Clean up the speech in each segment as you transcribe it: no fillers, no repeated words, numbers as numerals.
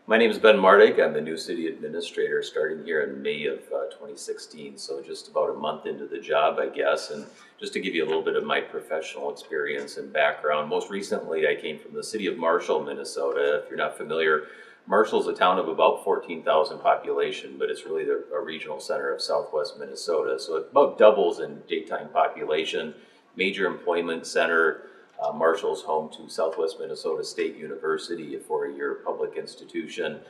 My name is Ben Martig. I'm the new city administrator starting here in May of 2016, so just about a month into the job, I guess. And just to give you a little bit of my professional experience and background, most recently I came from the city of Marshall, Minnesota. If you're not familiar, Marshall's a town of about 14,000 population, but it's really a regional center of southwest Minnesota. So it about doubles in daytime population, major employment center. Marshall's home to Southwest Minnesota State University, a four-year public institution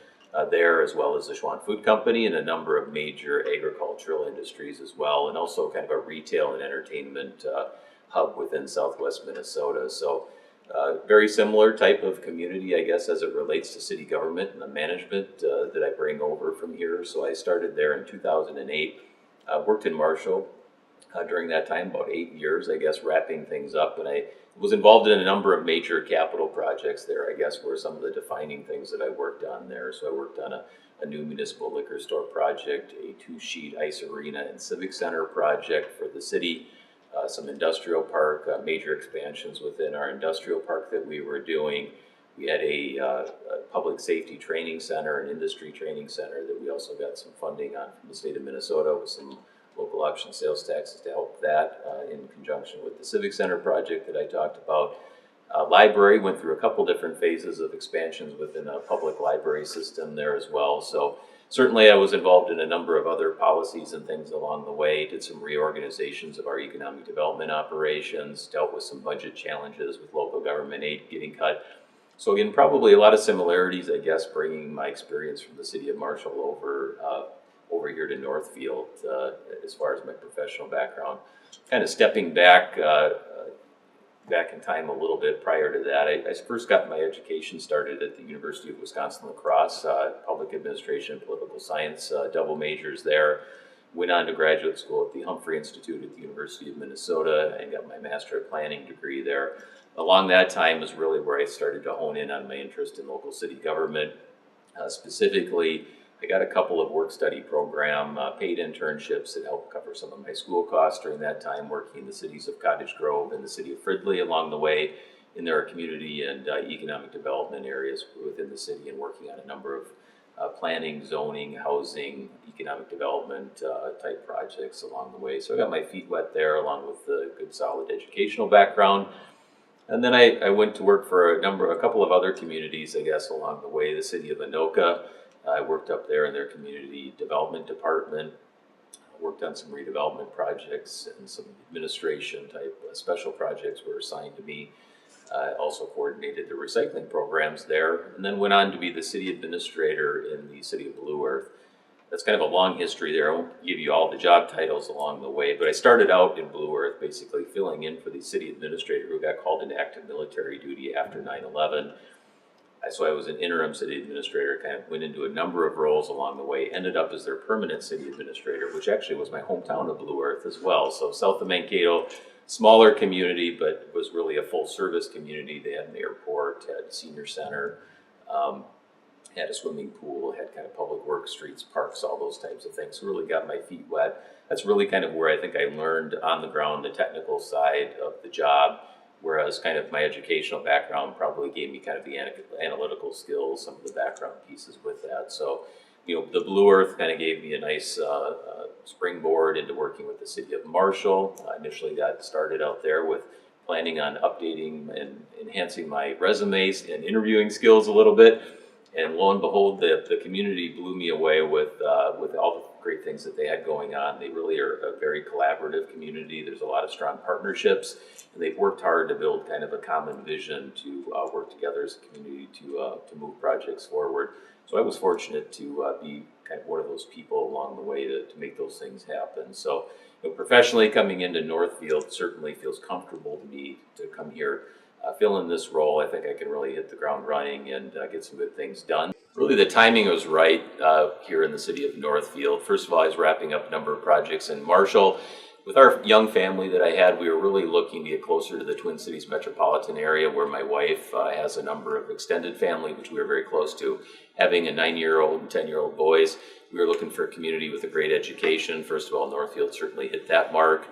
there, as well as the Schwann Food Company and a number of major agricultural industries as well, and also kind of a retail and entertainment hub within Southwest Minnesota. So very similar type of community, I guess, as it relates to city government and the management that I bring over from here. So I started there in 2008, worked in Marshall during that time, about 8 years, I guess, wrapping things up. And I was involved in a number of major capital projects there, I guess, were some of the defining things that I worked on there. So I worked on a new municipal liquor store project, a two-sheet ice arena and civic center project for the city, some industrial park, major expansions within our industrial park that we were doing. We had a public safety training center, an industry training center that we also got some funding on from the state of Minnesota with some local option sales taxes to help that in conjunction with the Civic Center project that I talked about. Library went through a couple different phases of expansions within a public library system there as well. So certainly I was involved in a number of other policies and things along the way, did some reorganizations of our economic development operations, dealt with some budget challenges with local government aid getting cut. So again, probably a lot of similarities, I guess, bringing my experience from the city of Marshall over here to Northfield as far as my professional background. Kind of stepping back in time a little bit prior to that, I first got my education started at the University of Wisconsin-La Crosse, public administration and political science, double majors there. Went on to graduate school at the Humphrey Institute at the University of Minnesota and got my Master of Planning degree there. Along that time is really where I started to hone in on my interest in local city government. Specifically, I got a couple of work-study program paid internships that helped cover some of my school costs during that time, working in the cities of Cottage Grove and the city of Fridley along the way in their community and economic development areas within the city, and working on a number of planning, zoning, housing, economic development type projects along the way. So I got my feet wet there along with a good solid educational background. And then I went to work for a couple of other communities, I guess, along the way. The city of Anoka, I worked up there in their community development department, worked on some redevelopment projects and some administration type special projects were assigned to me. Also coordinated the recycling programs there, and then went on to be the city administrator in the city of Blue Earth. That's kind of a long history there. I won't give you all the job titles along the way, but I started out in Blue Earth basically filling in for the city administrator who got called into active military duty after 9/11. So I was an interim city administrator, kind of went into a number of roles along the way, ended up as their permanent city administrator, which actually was my hometown of Blue Earth as well. So south of Mankato, smaller community, but was really a full service community. They had an airport, had a senior center, had a swimming pool, had kind of public works, streets, parks, all those types of things. So really got my feet wet. That's really kind of where I think I learned on the ground the technical side of the job, whereas kind of my educational background probably gave me kind of the analytical skills, some of the background pieces with that. So, the Blue Earth kind of gave me a nice springboard into working with the city of Marshall. I initially got started out there with planning on updating and enhancing my resumes and interviewing skills a little bit. And lo and behold, the community blew me away with all the great things that they had going on. They really are a very collaborative community. There's a lot of strong partnerships, and they've worked hard to build kind of a common vision to work together as a community to move projects forward. So I was fortunate to be kind of one of those people along the way to make those things happen. So professionally coming into Northfield certainly feels comfortable to me to come here. Fill in this role. I think I can really hit the ground running and get some good things done. Really, the timing was right here in the city of Northfield. First of all, I was wrapping up a number of projects in Marshall. With our young family that I had, we were really looking to get closer to the Twin Cities metropolitan area where my wife has a number of extended family, which we were very close to. Having a 9-year-old and 10-year-old boys, we were looking for a community with a great education. First of all, Northfield certainly hit that mark.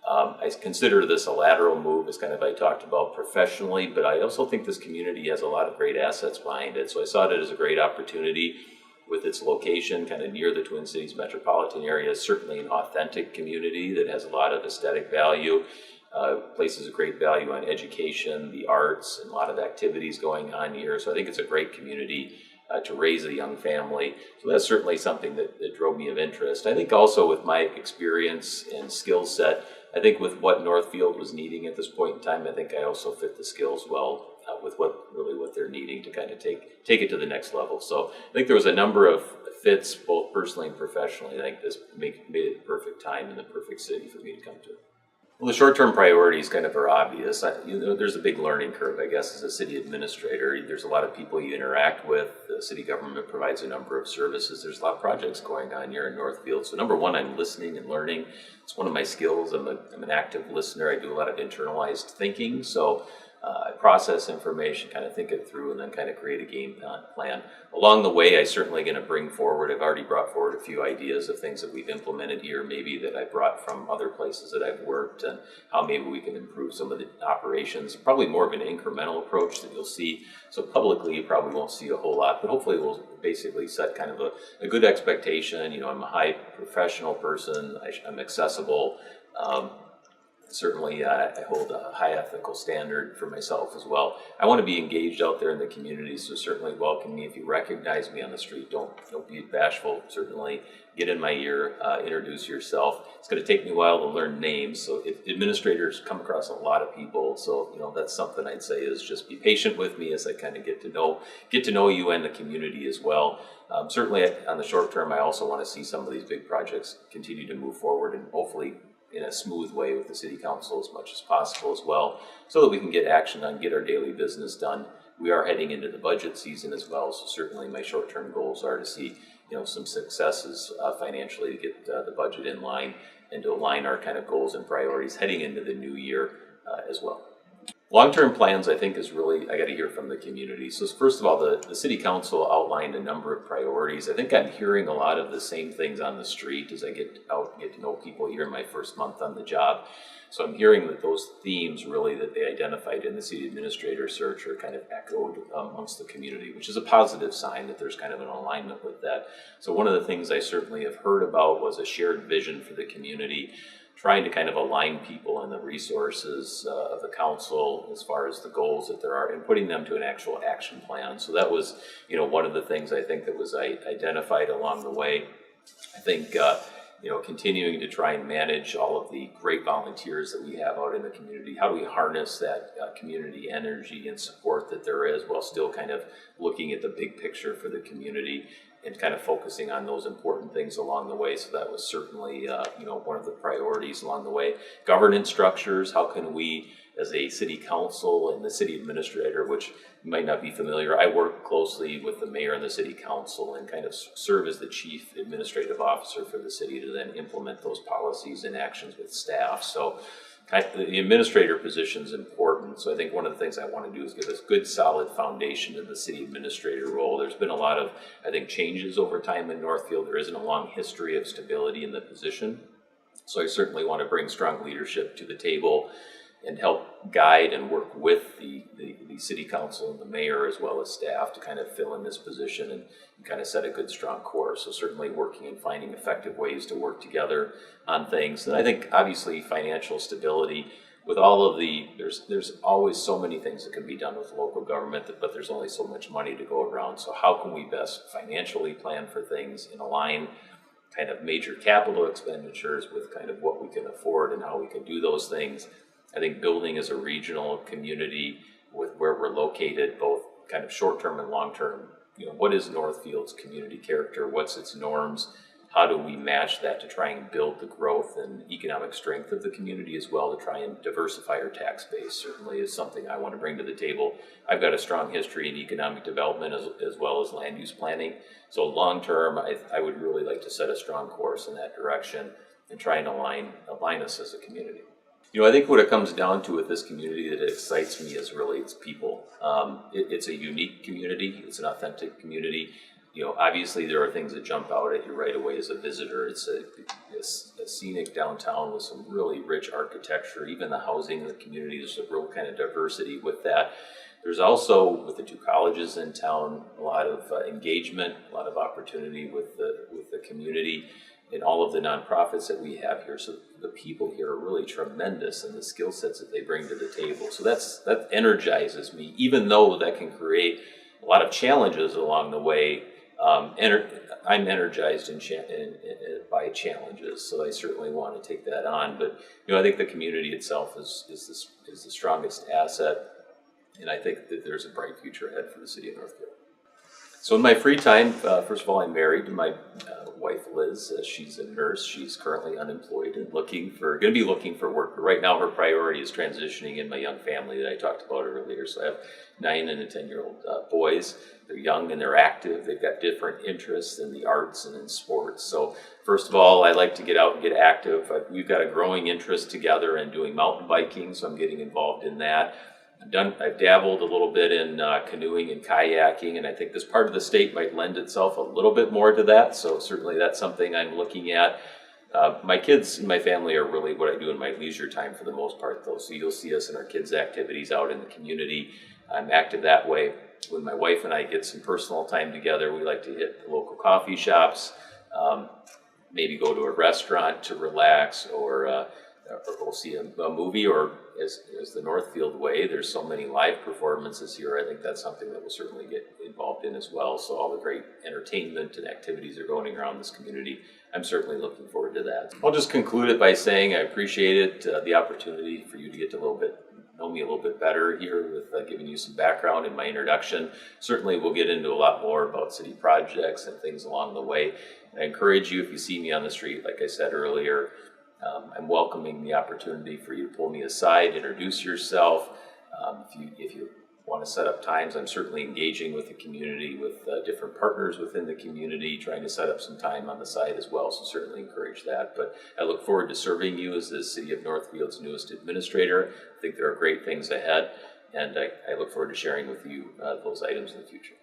I consider this a lateral move, as kind of I talked about professionally, but I also think this community has a lot of great assets behind it. So I saw it as a great opportunity with its location kind of near the Twin Cities metropolitan area. It's certainly an authentic community that has a lot of aesthetic value, places a great value on education, the arts, and a lot of activities going on here. So I think it's a great community to raise a young family. So that's certainly something that drove me of interest. I think also with my experience and skill set, I think with what Northfield was needing at this point in time, I think I also fit the skills well with what they're needing to kind of take it to the next level. So I think there was a number of fits, both personally and professionally. I think this made it the perfect time and the perfect city for me to come to. Well, the short-term priorities kind of are obvious. There's a big learning curve, I guess, as a city administrator. There's a lot of people you interact with. The city government provides a number of services. There's a lot of projects going on here in Northfield. So number one, I'm listening and learning. It's one of my skills. I'm an active listener. I do a lot of internalized thinking. So I process information, kind of think it through, and then kind of create a game plan. Along the way, I'm certainly going to bring forward, I've already brought forward a few ideas of things that we've implemented here, maybe that I brought from other places that I've worked, and how maybe we can improve some of the operations. Probably more of an incremental approach that you'll see. So publicly, you probably won't see a whole lot, but hopefully we'll basically set kind of a good expectation. I'm a high professional person. I'm accessible. Certainly, I hold a high ethical standard for myself as well. I want to be engaged out there in the community, so certainly welcome me. If you recognize me on the street, don't be bashful. Certainly get in my ear, introduce yourself. It's going to take me a while to learn names, so if administrators come across a lot of people, so that's something I'd say is just be patient with me as I kind of get to know you and the community as well. Certainly on the short term, I also want to see some of these big projects continue to move forward and hopefully in a smooth way with the city council as much as possible as well, so that we can get action done, get our daily business done. We are heading into the budget season as well, so certainly my short-term goals are to see some successes financially to get the budget in line and to align our kind of goals and priorities heading into the new year as well. Long-term plans, I think, is really, I got to hear from the community. So first of all, the city council outlined a number of priorities. I think I'm hearing a lot of the same things on the street as I get out and get to know people here in my first month on the job. So I'm hearing that those themes really that they identified in the city administrator search are kind of echoed amongst the community, which is a positive sign that there's kind of an alignment with that. So one of the things I certainly have heard about was a shared vision for the community, trying to kind of align people and the resources of the council as far as the goals that there are and putting them to an actual action plan. So that was, one of the things I think that was identified along the way. I think, continuing to try and manage all of the great volunteers that we have out in the community. How do we harness that community energy and support that there is while still kind of looking at the big picture for the community and kind of focusing on those important things along the way. So that was certainly, one of the priorities along the way. Governance structures, how can we, as a city council and the city administrator, which you might not be familiar, I work closely with the mayor and the city council and kind of serve as the chief administrative officer for the city to then implement those policies and actions with staff. So the administrator position is important, so I think one of the things I want to do is give us good, solid foundation to the city administrator role. There's been a lot of, I think, changes over time in Northfield. There isn't a long history of stability in the position, so I certainly want to bring strong leadership to the table and help guide and work with the city council and the mayor as well as staff to kind of fill in this position and kind of set a good, strong course. So certainly working and finding effective ways to work together on things. And I think obviously financial stability with all of there's always so many things that can be done with local government, but there's only so much money to go around. So how can we best financially plan for things and align kind of major capital expenditures with kind of what we can afford and how we can do those things. I think building as a regional community with where we're located, both kind of short-term and long-term, what is Northfield's community character? What's its norms? How do we match that to try and build the growth and economic strength of the community as well, to try and diversify our tax base? Certainly is something I want to bring to the table. I've got a strong history in economic development as well as land use planning. So long-term, I would really like to set a strong course in that direction and try and align us as a community. I think what it comes down to with this community that excites me is really its people. It's a unique community. It's an authentic community. Obviously there are things that jump out at you right away as a visitor. It's a scenic downtown with some really rich architecture. Even the housing in the community, there's a real kind of diversity with that. There's also, with the two colleges in town, a lot of engagement, a lot of opportunity with the community and all of the nonprofits that we have here. So the people here are really tremendous, and the skill sets that they bring to the table. So that energizes me, even though that can create a lot of challenges along the way. I'm energized by challenges, so I certainly want to take that on. But I think the community itself is the strongest asset, and I think that there's a bright future ahead for the city of Northfield. So in my free time, first of all, I'm married to my wife Liz. She's a nurse. She's currently unemployed and going to be looking for work. But right now, her priority is transitioning in my young family that I talked about earlier. So I have 9 and a 10-year-old boys. They're young and they're active. They've got different interests in the arts and in sports. So first of all, I like to get out and get active. We've got a growing interest together in doing mountain biking, so I'm getting involved in that. I've dabbled a little bit in canoeing and kayaking, and I think this part of the state might lend itself a little bit more to that, so certainly that's something I'm looking at. My kids and my family are really what I do in my leisure time for the most part, though, so you'll see us in our kids' activities out in the community. I'm active that way. When my wife and I get some personal time together, we like to hit the local coffee shops, maybe go to a restaurant to relax, or go see a movie, or as the Northfield way, there's so many live performances here. I think that's something that we'll certainly get involved in as well. So all the great entertainment and activities are going around this community. I'm certainly looking forward to that. I'll just conclude it by saying I appreciate it, the opportunity for you to get to know me a little bit better here with giving you some background in my introduction. Certainly we'll get into a lot more about city projects and things along the way. I encourage you, if you see me on the street, like I said earlier, I'm welcoming the opportunity for you to pull me aside, introduce yourself. If you want to set up times, I'm certainly engaging with the community, with different partners within the community, trying to set up some time on the side as well, so certainly encourage that. But I look forward to serving you as the City of Northfield's newest administrator. I think there are great things ahead, and I look forward to sharing with you those items in the future.